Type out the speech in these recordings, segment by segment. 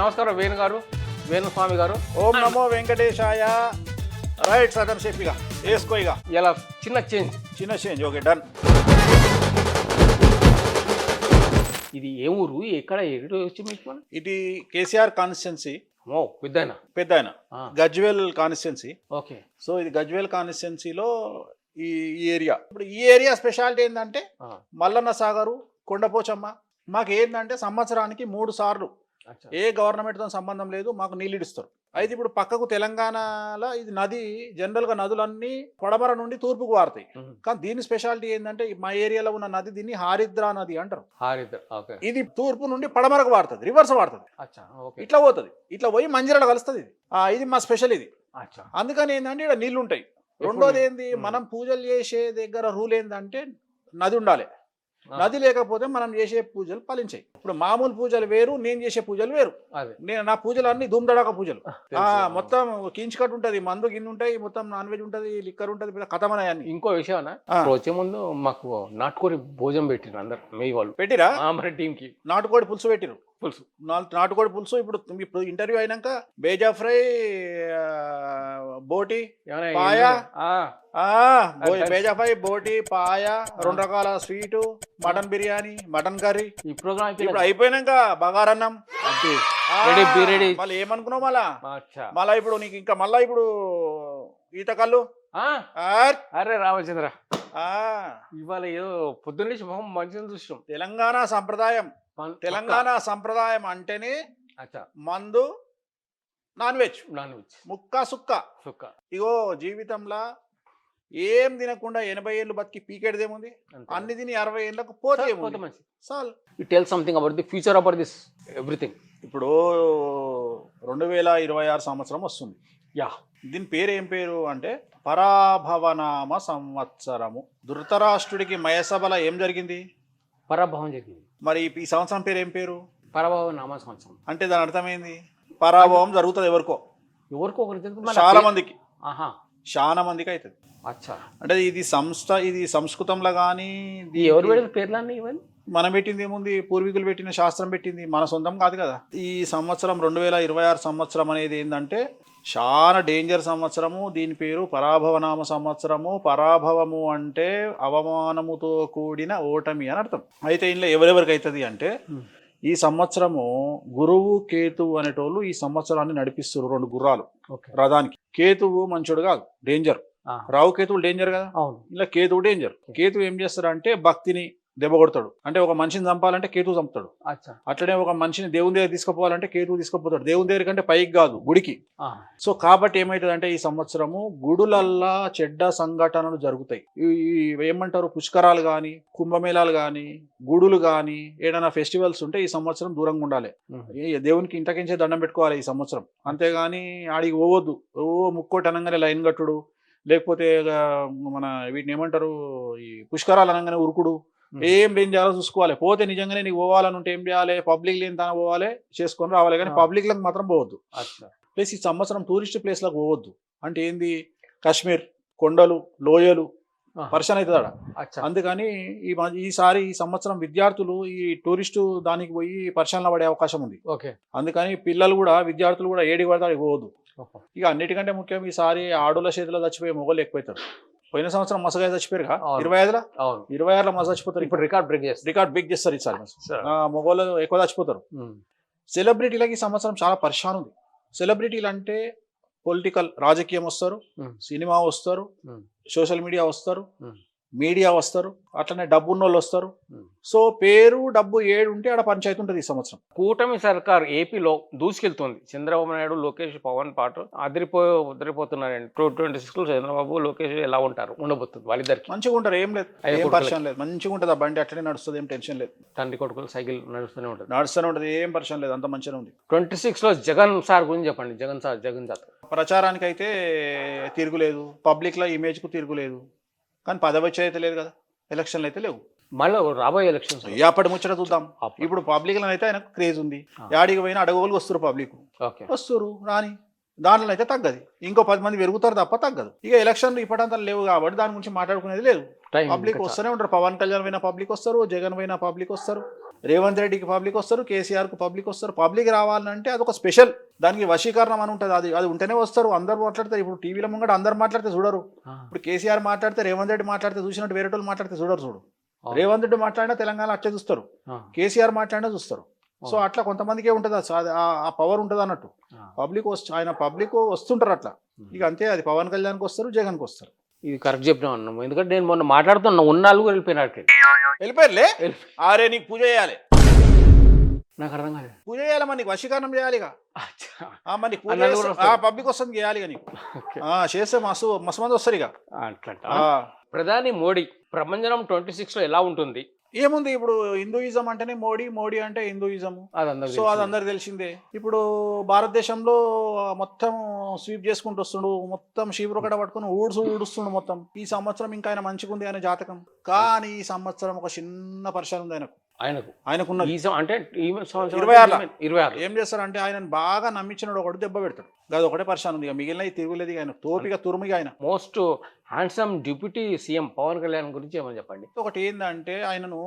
నమస్కారం వేణు గారు, వేణుస్వామి గారు. ఓం నమో వెంకటేశాయ. రైట్ సదన్ చెప్పిగా వేసుకో. ఇక ఇలా చిన్న చేంజ్, చిన్న చేంజ్. Okay done. ఇది ఏ ఊరు, ఎక్కడ ఎటు వచ్చి మీకు మనం? ఇది కేసీఆర్ కాన్స్టిట్యున్సీ, ఓ పెద్దయినా పెద్ద ఆయన గజ్వేల్ కాన్స్టిట్యున్సీ. ఓకే. సో ఇది గజ్వేల్ కాన్స్టిట్యున్సీలో ఈ ఏరియా. ఇప్పుడు ఈ ఏరియా స్పెషాలిటీ ఏంటంటే మల్లన్న సాగరు, కొండపోచమ్మ. మాకు ఏంటంటే సంవత్సరానికి 3 సార్లు ఏ గవర్నమెంట్తో సంబంధం లేదు, మాకు నీళ్ళు ఇస్తారు. అయితే ఇప్పుడు పక్కకు తెలంగాణలో ఇది నది, జనరల్గా నదులన్నీ పడమర నుండి తూర్పుకు వారుతాయి. కానీ దీని స్పెషాలిటీ ఏంటంటే మా ఏరియాలో ఉన్న నది దీన్ని హారిద్రా నది అంటారు. ఇది తూర్పు నుండి పడమరకు వాడుతుంది, రివర్స్ వాడుతుంది. ఇట్లా పోతుంది, ఇట్లా పోయి మంజిరాలో కలుస్తుంది. ఇది మా స్పెషల్ ఇది. అందుకని ఏంటంటే ఇక్కడ నీళ్లు ఉంటాయి. రెండోది ఏంది, మనం పూజలు చేసే దగ్గర రూల్ ఏంటంటే నది ఉండాలి. నది లేకపోతే మనం చేసే పూజలు ఫలించాయి. ఇప్పుడు మామూలు పూజలు వేరు, నేను చేసే పూజలు వేరు. నా పూజలు అన్ని ధూమ్దడాక పూజలు. మొత్తం కించికట్ ఉంటది, మందు గిన్నె ఉంటాయి, మొత్తం నాన్ వెజ్ ఉంటది, లిక్కర్ ఉంటది, కథమని అన్ని. ఇంకో విషయం వచ్చే ముందు మాకు నాటుకోడి భోజనం పెట్టిరు అందరు, మీ వాళ్ళు పెట్టిరా? మన టీం కి నాటుకోడి పులుసు పెట్టిరు. పులుసు, నాటుకోడి పులుసు. ఇప్పుడు ఇంటర్వ్యూ అయినాక బేజా ఫ్రై, బోటి, పాయ, బేజా ఫ్రై, బోటి, పాయ, 2 రకాల sweet, mutton biryani, mutton curry. ఈ ప్రోగ్రామ్ ఇప్పుడు అయిపోయినాక బగారన్నం. మళ్ళీ ఏమనుకున్నావు మళ్ళా ఇప్పుడు నీకు ఇంకా మళ్ళా ఇప్పుడు ఈత కళ్ళు. అరే రామచంద్ర, ఇవాళ ఏదో పొద్దున్న మొహం మంచిగా చూసాం. తెలంగాణ సంప్రదాయం అంటేనే మందు, నాన్ వెజ్, ముక్క సుక్క. ఇగో జీవితంలో ఏం తినకుండా 80 ఏళ్ళు బతికి పీకేడదేముంది, అన్ని తిని 60 ఏళ్ళకు పోతే చాలు. Tell something about the future about this everything. ఇప్పుడు 2026 సంవత్సరం వస్తుంది. దీని పేరు ఏం పేరు అంటే పరాభవనామ సంవత్సరము. ధృతరాష్ట్రుడికి మయసభల ఏం జరిగింది? పరాభవం జరిగింది. మరి ఈ సంవత్సరం పేరు ఏం పేరు? పరాభవనామ సంవత్సరం. అంటే దాని అర్థమైంది, పరాభవం జరుగుతుంది ఎవరికో చాలా మందికి, చాలా మందికి అవుతుంది. అంటే ఇది సంస్కృతంలో కానీ ఎవరు పెట్టిన పేర్లన్నీ ఇవన్నీ మనం పెట్టింది ఏముంది, పూర్వీకులు పెట్టిన శాస్త్రం పెట్టింది, మన సొంతం కాదు కదా. ఈ సంవత్సరం 2026 సంవత్సరం అనేది ఏంటంటే చాలా డేంజర్ సంవత్సరము. దీని పేరు పరాభవనామ సంవత్సరము. పరాభవము అంటే అవమానముతో కూడిన ఓటమి అని అర్థం. అయితే ఇందులో ఎవరెవరికి అవుతుంది అంటే ఈ సంవత్సరము గురువు, కేతువు అనేటోళ్ళు ఈ సంవత్సరాన్ని నడిపిస్తారు. 2 గుర్రాలు రథానికి. కేతువు మంచోడు కాదు, డేంజర్. రావు కేతువులు డేంజర్ కదా, ఇలా కేతువు డేంజర్. కేతువు ఏం చేస్తాడు అంటే భక్తిని దెబ్బ కొడతాడు. అంటే ఒక మనిషిని చంపాలంటే కేతువు చంపుతాడు. అట్లనే ఒక మనిషిని దేవుని దగ్గర తీసుకుపోవాలంటే కేతువు తీసుకుపోతాడు. దేవుని దగ్గర కంటే పైకి కాదు, గుడికి. సో కాబట్టి ఏమవుతుంది అంటే ఈ సంవత్సరము గుడులల్లా చెడ్డ సంఘటనలు జరుగుతాయి. ఏమంటారు, పుష్కరాలు కానీ, కుంభమేళాలు కానీ, గుడులు కానీ, ఏదైనా ఫెస్టివల్స్ ఉంటే ఈ సంవత్సరం దూరంగా ఉండాలి. దేవునికి ఇంటకించే దండం పెట్టుకోవాలి ఈ సంవత్సరం. అంతేగాని ఆడికి పోవద్దు. ముక్కోటి అనగానే లైన్ కట్టుడు, లేకపోతే మన వీటిని ఏమంటారు, ఈ పుష్కరాలు అనగానే ఉరుకుడు, ఏం చేయాలో చూసుకోవాలి. పోతే నిజంగానే నీకు పోవాలని ఉంటే ఏం చేయాలి, పబ్లిక్ లేని తన పోవాలి, చేసుకొని రావాలి. కానీ పబ్లిక్లకు మాత్రం పోవద్దు. ప్లస్ ఈ సంవత్సరం టూరిస్ట్ ప్లేస్లకు పోవద్దు. అంటే ఏంది, కాశ్మీర్, కొండలు, లోయలు పరిశాన్ అవుతుంది ఆడ. అందుకని ఈసారి ఈ సంవత్సరం విద్యార్థులు ఈ టూరిస్టు దానికి పోయి పరిశానలో పడే అవకాశం ఉంది. అందుకని పిల్లలు కూడా, విద్యార్థులు కూడా ఏడికి పడితే ఆడికి పోవద్దు. ఇక అన్నిటికంటే ముఖ్యం, ఈసారి ఆడోళ్ళ చేతిలో చచ్చిపోయే మొగలు ఎక్కువైతారు. పోయిన సంవత్సరం మసగా చచ్చిపోయారు 25లో మస చచ్చిపోతారు. ఇప్పుడు రికార్డ్ బ్రేక్ చేస్తారు ఈసారి. మొగోళ్ళు ఎక్కువ చచ్చిపోతారు. సెలబ్రిటీలకి ఈ సంవత్సరం చాలా పరిశాన్ ఉంది. సెలబ్రిటీలు అంటే పొలిటికల్, రాజకీయం వస్తారు, సినిమా వస్తారు, సోషల్ మీడియా వస్తారు, మీడియా వస్తారు, అట్లనే డబ్బు ఉన్న వాళ్ళు వస్తారు. సో పేరు డబ్బు ఏడు ఉంటే ఆడ పంచాయతీ ఉంటుంది. ఈ సంవత్సరం కూటమి సర్కార్ ఏపీలో దూసుకెళ్తుంది. చంద్రబాబు నాయుడు, లోకేష్, పవన్ పాటు ఉదిరిపోతున్నారండి. 2026 చంద్రబాబు, లోకేష్ ఎలా ఉండబోతుంది వాళ్ళిద్దరికి? మంచిగా ఉంటారు, ఏం లేదు, ఏం పరిచయం లేదు, మంచిగా ఉంటుంది. ఆ బండి అట్లనే నడుస్తుంది, ఏం టెన్షన్ లేదు. తండ్రి కొడుకులు సైకిల్ నడుస్తూనే ఉంటుంది, ఏం పరిచయం లేదు, అంత మంచిగా ఉంది. 26లో జగన్ సార్ గురించి చెప్పండి. జగన్ సార్ ప్రచారానికి అయితే తిరుగులేదు, పబ్లిక్లో ఇమేజ్కు తిరుగులేదు. కానీ పదవి వచ్చే అయితే లేదు కదా, ఎలక్షన్లు అయితే లేవు. మళ్ళీ రాబోయే ఎలక్షన్స్ అప్పటి ముచ్చట చూద్దాం. ఇప్పుడు పబ్లిక్లో అయితే ఆయనకు క్రేజ్ ఉంది. యాడికి పోయినా అడగోలు వస్తారు, పబ్లిక్ వస్తారు రాని. దాంట్లో అయితే తగ్గదు, ఇంకో 10 మంది పెరుగుతారు తప్ప తగ్గదు. ఇక ఎలక్షన్లు ఇప్పటింతా లేవు కాబట్టి దాని గురించి మాట్లాడుకునేది లేదు. పబ్లిక్ వస్తూనే ఉంటారు. పవన్ కళ్యాణ్ పోయినా పబ్లిక్ వస్తారు, జగన్ పోయినా పబ్లిక్ వస్తారు. రేవంత్ రెడ్డికి పబ్లిక్ వస్తారు, కేసీఆర్కు పబ్లిక్ వస్తారు. పబ్లిక్ రావాలంటే అదొక స్పెషల్, దానికి వశీకరణం అని ఉంటుంది. అది ఉంటేనే వస్తారు. అందరు మాట్లాడతారు. ఇప్పుడు టీవీలో ముంగట అందరు మాట్లాడితే చూడరు. ఇప్పుడు కేసీఆర్ మాట్లాడితే, రేవంత్ రెడ్డి మాట్లాడితే చూసినట్టు వేరే వాళ్ళు మాట్లాడితే చూడరు. చూడు, రేవంత్ రెడ్డి మాట్లాడినా తెలంగాణ అట్లే చూస్తారు, కేసీఆర్ మాట్లాడినా చూస్తారు. సో అట్లా కొంతమందికే ఉంటుంది ఆ పవర్ ఉంటుంది అన్నట్టు. ఆయన పబ్లిక్ వస్తుంటారు అట్లా. ఇక అంతే, అది పవన్ కళ్యాణ్కి వస్తారు, జగన్కి వస్తారు. ఇది కరెక్ట్ చెప్పినా అన్నాము, ఎందుకంటే నేను మొన్న మాట్లాడుతున్నా ఉన్నాళ్ళు వెళ్ళిపోయినట్టు వెళ్ళిపోయారులే. ఆరే నీకు పూజ చేయాలి, నాకు అర్థం కాలేదు. పూజ చేయాలి, మరి నీకు వశీకరణం చేయాలి. ఇక మరి పూజ పబ్లిక్ వస్తుంది చేయాలి. ఇక నీకు చేస్తే మస్తు మంది వస్తారు. ఇక ప్రధాని మోడీ ప్రభంజనం 26లో ఎలా ఉంటుంది? ఏముంది, ఇప్పుడు హిందూయిజం అంటేనే మోడీ అంటే హిందూయిజం. సో అది అందరికి తెలిసిందే. ఇప్పుడు భారతదేశంలో మొత్తం స్వీప్ చేసుకుంటూ వస్తుండు, మొత్తం శివరుకడ పట్టుకుని ఊడుస్తుండు మొత్తం. ఈ సంవత్సరం ఇంకా ఆయన మంచిగా ఉంది ఆయన జాతకం. కానీ ఈ సంవత్సరం ఒక చిన్న పరిశీలన ఉంది ఆయనకున్న అంటే 26 ఏం చేస్తారంటే ఆయనను బాగా నమ్మించినాడు ఒకటి దెబ్బ పెడతాడు. అది ఒకటే పరిశీలన ఉంది. ఇక మిగిలిన తిరుగులేదు. ఆయన తోపిగా తురుమిగా ఆయన most handsome deputy CM Pawan Kalyan గురించి ఏమని చెప్పండి. ఒకటి ఏంటంటే ఆయనను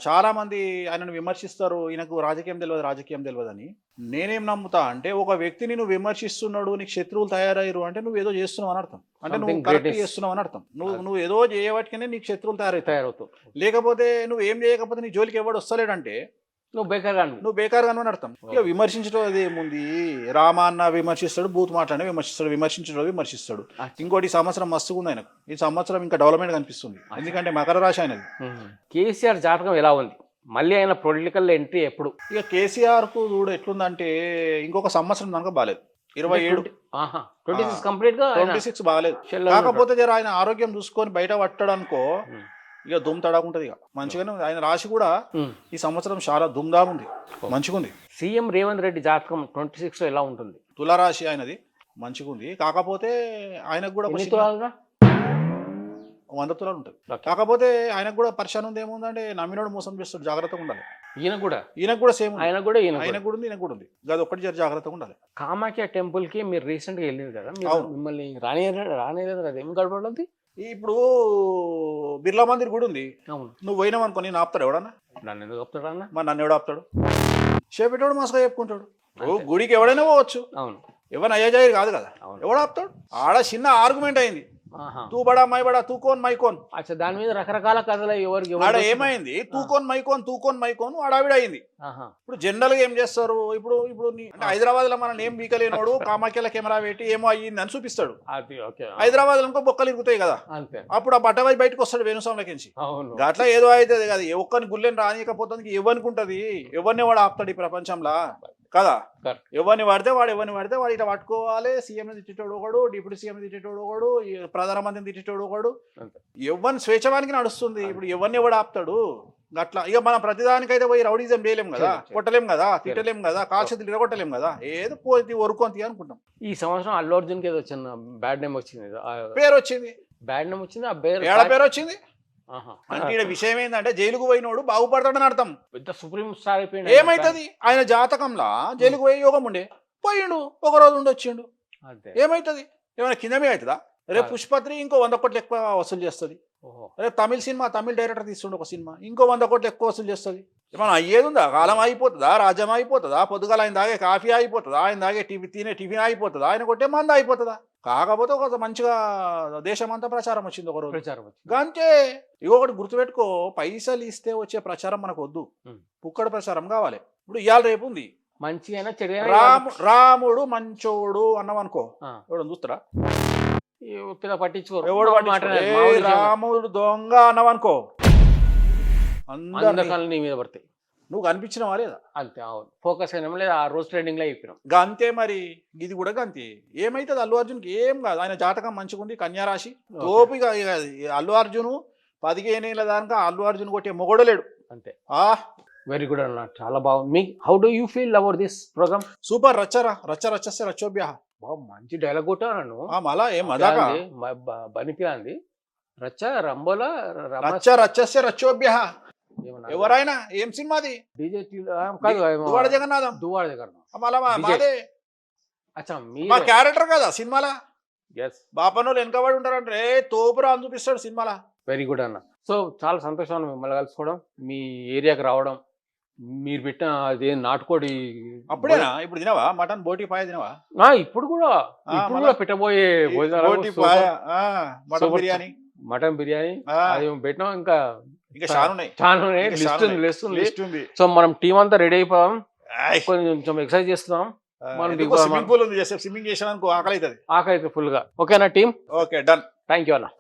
చాలా మంది ఆయనను విమర్శిస్తారు, ఈయనకు రాజకీయం తెలియదు అని. నేనేం నమ్ముతా అంటే, ఒక వ్యక్తిని నువ్వు విమర్శిస్తున్నాడు, నీకు శత్రువులు తయారయ్యారు అంటే నువ్వు ఏదో చేస్తున్నావు అని అర్థం. అంటే నువ్వు కరెక్ట్ చేస్తున్నావు అని అర్థం. నువ్వు ఏదో చేయబట్టినే నీకు శత్రువులు తయారవుతావు. లేకపోతే నువ్వు ఏం చేయకపోతే నీ జోలికి ఎవడు వస్తలేడంటే నువ్వు బేకార్గా అని అర్థం. ఇక విమర్శించడం అది ఏముంది, రామాన్న విమర్శిస్తాడు, బూత్ మాట్లాడిన విమర్శిస్తాడు. ఇంకోటి ఈ సంవత్సరం మస్తుగా ఉంది ఆయనకు. ఈ సంవత్సరం ఇంకా డెవలప్మెంట్ కనిపిస్తుంది, ఎందుకంటే మకర రాశి ఆయనది. కేసీఆర్ జాతకం ఎలా ఉంది? మళ్ళీ ఆయన పొలిటికల్ ఎంట్రీ ఎప్పుడు? ఇక కేసీఆర్ కు చూడు ఎట్లుందంటే, ఇంకొక సంవత్సరం దాకా బాగాలేదు. 26 బాగాలేదు. కాకపోతే జర ఆయన ఆరోగ్యం చూసుకొని బయట పట్టాడు అనుకో, ఇక దుమ్ తడాకుంటది. ఇక మంచిగానే ఉంది. ఆయన రాశి కూడా ఈ సంవత్సరం చాలా దుమ్దాం ఉంది, మంచిగా ఉంది. సీఎం రేవంత్ రెడ్డి జాతకం 26లో ఎలా ఉంటుంది? తులారాశి ఆయనది మంచిగా ఉంది. కాకపోతే ఆయనకు కూడా 100 తులాలు ఉంటుంది. కాకపోతే ఆయనకు కూడా పరిశాన్ ఉంది. ఏముందంటే నమ్మినోడు మోసం చేస్తాడు, జాగ్రత్తగా ఉండాలి. ఈయనకు కూడా సేమ్, ఆయనకు కూడా ఉంది, ఈయనకు కూడా ఉంది. అది ఒక్కటి జాగ్రత్తగా ఉండాలి. కామాఖ్య టెంపుల్ కి మీరు రీసెంట్ గా వెళ్ళారు కదా, మిమ్మల్ని రానేలేదు కదా, ఏం గడపడది? ఇప్పుడు బిర్లా మందిర్ కూడా ఉంది. నువ్వు పోయినావు అనుకో, నేను ఆపుతాడు ఎవడన్నా? నన్ను ఎందుకు ఆపుతాడు అన్న? మరి నన్ను ఎవడు ఆపుతాడు? చేపెట్టాడు మస్తుగా చెప్పుకుంటాడు. గుడికి ఎవడైనా పోవచ్చు, ఎవరిని అయ్యాజాయి కాదు కదా. ఎవడు ఆపుతాడు? ఆడ చిన్న ఆర్గ్యుమెంట్ అయింది, తూ బడా మై బడా, తూ కోన్ మై కోన్. దాని మీద రకరకాల కథలు. ఆడ ఏమైంది, తూ కోన్ మై కోన్ ఆడావిడ అయింది. ఇప్పుడు జనరల్ గా ఏం చేస్తారు, ఇప్పుడు అంటే హైదరాబాద్ లో మన ఏం బీకలేనోడు కామాఖ్యల కెమెరా పెట్టి ఏమో అయ్యింది అని చూపిస్తాడు. హైదరాబాద్ లో బొక్కలు ఇరుగుతాయి కదా, అప్పుడు ఆ బట్టవై బయటకు వస్తాడు వేణుస్వామికి. అట్లా ఏదో అవుతుంది కదా. ఒక్కరిని గుళ్ళని రానియకపోతుంది, ఎవరికి ఉంటది? ఎవరిని వాడు ఆపుతాడు ఈ ప్రపంచంలో కదా. ఎవరిని పడితే వాడు ఇట్లా పట్టుకోవాలి. సీఎం తిట్టేటోడు ఒకడు, డిప్యూటీ సీఎం తిట్టేటోడు ఒకడు, ప్రధానమంత్రిని తిట్టేటోడు ఒకడు. ఎవరిని స్వేచ్ఛవానికి నడుస్తుంది. ఇప్పుడు ఎవరిని ఎవడు ఆపుతాడు? అట్లా ఇక మనం ప్రతిదానికైతే పోయి రౌడీజం చేయలేం కదా, కొట్టలేం కదా, తిట్టలేం కదా, కాల్చేతులు ఇరగొట్టలేం కదా. ఏదో పోయి వరుకుంది అనుకుంటాం. ఈ సంవత్సరం అల్లు అర్జున్కి ఏదో చిన్న బ్యాడ్ నేమ్ వచ్చింది, పేరు వచ్చింది, బ్యాడ్ నేమ్ వచ్చింది. ఆ పేరు వచ్చింది అంటే విషయం ఏంటంటే, జైలుకు పోయినోడు బాగుపడతాడని అర్థం. పెద్ద సుప్రీం స్టార్ అయిపోయింది. ఏమైతుంది, ఆయన జాతకంలా జైలుకు పోయి యోగం ఉండే పోయిండు, ఒక రోజు ఉండి వచ్చిండు. ఏమైతుంది? ఏమైనా కింద మీద అవుతుందా? రేపు పుష్పత్రి ఇంకో 100 కోట్లు ఎక్కువ వసూలు చేస్తుంది. రేపు తమిళ డైరెక్టర్ తీస్తుండే ఒక సినిమా, ఇంకో 100 కోట్లు ఎక్కువ వసూలు చేస్తుంది. ఏమన్నా అయ్యేది ఉందా? కాలం అయిపోతుందా? రాజ్యం అయిపోతుందా? పొద్దుగాల ఆయన తాగే కాఫీ అయిపోతుందా? ఆయన తాగే టిఫిన్ అయిపోతుందా? ఆయన కొట్టే మంద అయిపోతుందా? కాకపోతే ఒక మంచిగా దేశమంతా ప్రచారం వచ్చింది ఒక రోజు. అంతే. ఇంకొకటి గుర్తుపెట్టుకో, పైసలు ఇస్తే వచ్చే ప్రచారం మనకు వద్దు, పుక్కడి ప్రచారం కావాలి. ఇప్పుడు ఇవాళ రేపు ఉంది మంచి రాముడు మంచోడు అన్నావనుకో, ఎవడు చూస్తారా? పట్టించుకో. ఎవడు రాముడు దొంగ అన్నావనుకో, నీ మీద పడతాయి. నువ్వు కనిపించినవా లేదా? అంతే. అవును, ఫోకస్ అయినా లేదా ఆ రోజు ట్రెండింగ్ లో అయిపోయినాం. అంతే. మరి ఇది కూడా గంతే. ఏమైతుంది అల్లు అర్జున్కి? ఏం కాదు, ఆయన జాతకం మంచిగా ఉంది, కన్యారాశి. తోపిగా అల్లు అర్జును 15 ఏళ్ళ దాకా అల్లు అర్జున్ కొట్టే మొగడలేడు. అంతే. వెరీ గుడ్ అన్న, చాలా బాగుంది. How do you feel about this program? Super. రచ్చస్తే రచ్చోభ్య. మంచి డైలాగ్ కొట్టాను. మళ్ళా ఏం బనికిరాంది. రచ్చ రచ్చస్తే రచ్చోభ్య. ఎవరైనా ఏం సినిమాది? దువ్వాడ జగన్నాథం. మా క్యారెక్టర్ కదా సినిమాలా. బాపనోళ్ళు వెనకబడి ఉంటారంటే తోపురా అని చూపిస్తాడు సినిమాలా. వెరీ గుడ్ అన్న. సో చాలా సంతోషం అన్న మిమ్మల్ని కలుసుకోవడం, మీ ఏరియాకి రావడం, మీరు పెట్టిన అదే నాటుకోడి అప్పుడేనా ఇప్పుడు తినవా మటన్ బోటి పాయ తినవా? ఇప్పుడు కూడా ఇప్పుడు మళ్ళా? కూడా పెట్టబోయే ఈ భోజనాలు బోటి పాయ, mutton super. Biryani, mutton biryani ఆ, అది పెట్టినాం. ఇంకా ఇంకా చాలా ఉన్నాయి. చాలా ఇంకా లిస్ట్ చాలా ఉంది, లిస్ట్ ఉంది. లిస్ట్ ఉంది. సో మనం టీం అంతా రెడీ అయిపోయాం, ఆయ్. కొంచెం ఎక్సర్సైజ్ చేస్తున్నాం. మనం స్విమ్మింగ్ పూల్ ఉంది, స్విమ్మింగ్ చేసిన ఆకలి అవుతుంది. ఆకలి అయితే ఫుల్ గా. ఓకేనా team? Okay done. Thank you అన్న.